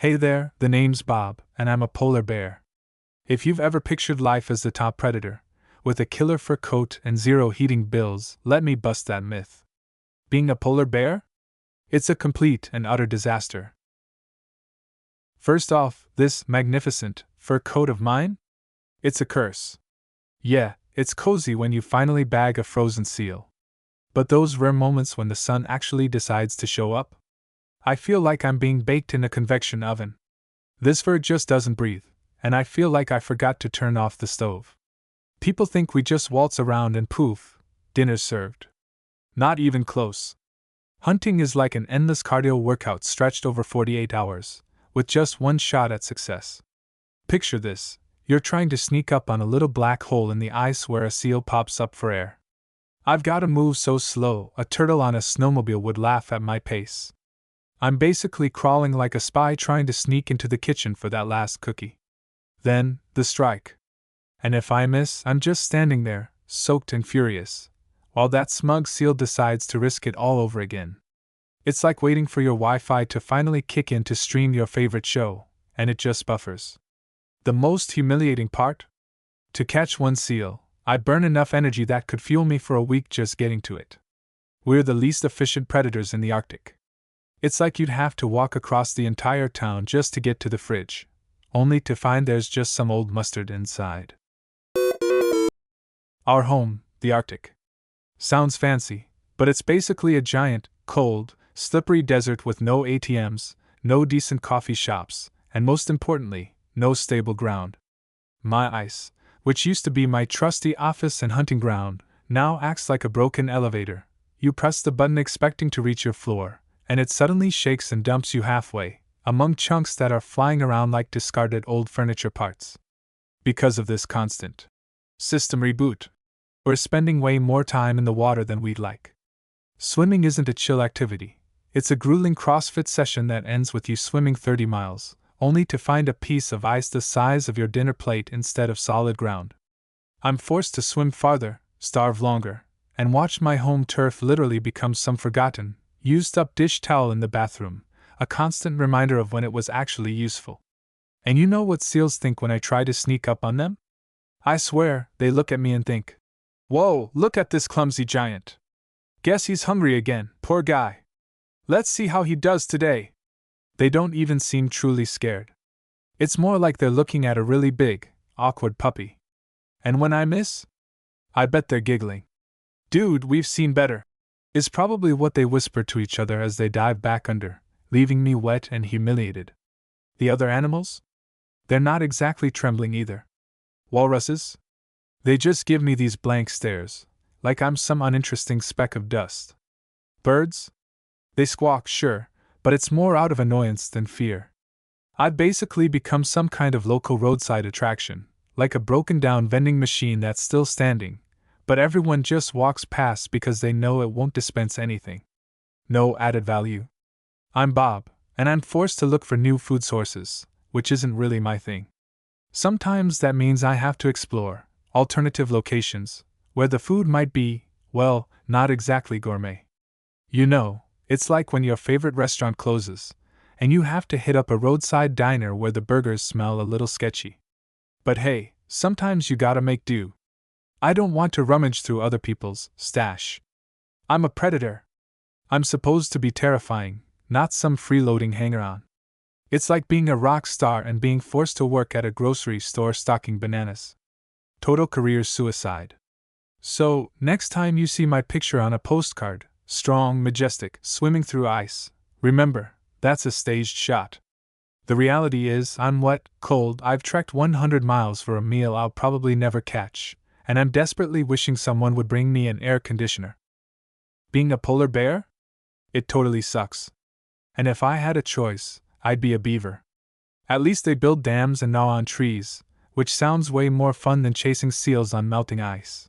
Hey there, the name's Bob, and I'm a polar bear. If you've ever pictured life as the top predator, with a killer fur coat and zero heating bills, let me bust that myth. Being a polar bear? It's a complete and utter disaster. First off, this magnificent fur coat of mine? It's a curse. Yeah, it's cozy when you finally bag a frozen seal. But those rare moments when the sun actually decides to show up? I feel like I'm being baked in a convection oven. This fur just doesn't breathe, and I feel like I forgot to turn off the stove. People think we just waltz around and poof, dinner's served. Not even close. Hunting is like an endless cardio workout stretched over 48 hours, with just one shot at success. Picture this: you're trying to sneak up on a little black hole in the ice where a seal pops up for air. I've got to move so slow, a turtle on a snowmobile would laugh at my pace. I'm basically crawling like a spy trying to sneak into the kitchen for that last cookie. Then, the strike. And if I miss, I'm just standing there, soaked and furious, while that smug seal decides to risk it all over again. It's like waiting for your Wi-Fi to finally kick in to stream your favorite show, and it just buffers. The most humiliating part? To catch one seal, I burn enough energy that could fuel me for a week just getting to it. We're the least efficient predators in the Arctic. It's like you'd have to walk across the entire town just to get to the fridge, only to find there's just some old mustard inside. Our home, the Arctic. Sounds fancy, but it's basically a giant, cold, slippery desert with no ATMs, no decent coffee shops, and most importantly, no stable ground. My ice, which used to be my trusty office and hunting ground, now acts like a broken elevator. You press the button expecting to reach your floor, and it suddenly shakes and dumps you halfway, among chunks that are flying around like discarded old furniture parts. Because of this constant system reboot, we're spending way more time in the water than we'd like. Swimming isn't a chill activity. It's a grueling CrossFit session that ends with you swimming 30 miles, only to find a piece of ice the size of your dinner plate instead of solid ground. I'm forced to swim farther, starve longer, and watch my home turf literally become some forgotten, used-up dish towel in the bathroom, a constant reminder of when it was actually useful. And you know what seals think when I try to sneak up on them? I swear, they look at me and think, "Whoa, look at this clumsy giant. Guess he's hungry again, poor guy. Let's see how he does today." They don't even seem truly scared. It's more like they're looking at a really big, awkward puppy. And when I miss? I bet they're giggling. "Dude, we've seen better," is probably what they whisper to each other as they dive back under, leaving me wet and humiliated. The other animals? They're not exactly trembling either. Walruses? They just give me these blank stares, like I'm some uninteresting speck of dust. Birds? They squawk, sure, but it's more out of annoyance than fear. I've basically become some kind of local roadside attraction, like a broken-down vending machine that's still standing, but everyone just walks past because they know it won't dispense anything. No added value. I'm Bob, and I'm forced to look for new food sources, which isn't really my thing. Sometimes that means I have to explore alternative locations, where the food might be, well, not exactly gourmet. You know, it's like when your favorite restaurant closes, and you have to hit up a roadside diner where the burgers smell a little sketchy. But hey, sometimes you gotta make do. I don't want to rummage through other people's stash. I'm a predator. I'm supposed to be terrifying, not some freeloading hanger-on. It's like being a rock star and being forced to work at a grocery store stocking bananas. Total career suicide. So, next time you see my picture on a postcard, strong, majestic, swimming through ice, remember, that's a staged shot. The reality is, I'm wet, cold, I've trekked 100 miles for a meal I'll probably never catch, and I'm desperately wishing someone would bring me an air conditioner. Being a polar bear? It totally sucks. And if I had a choice, I'd be a beaver. At least they build dams and gnaw on trees, which sounds way more fun than chasing seals on melting ice.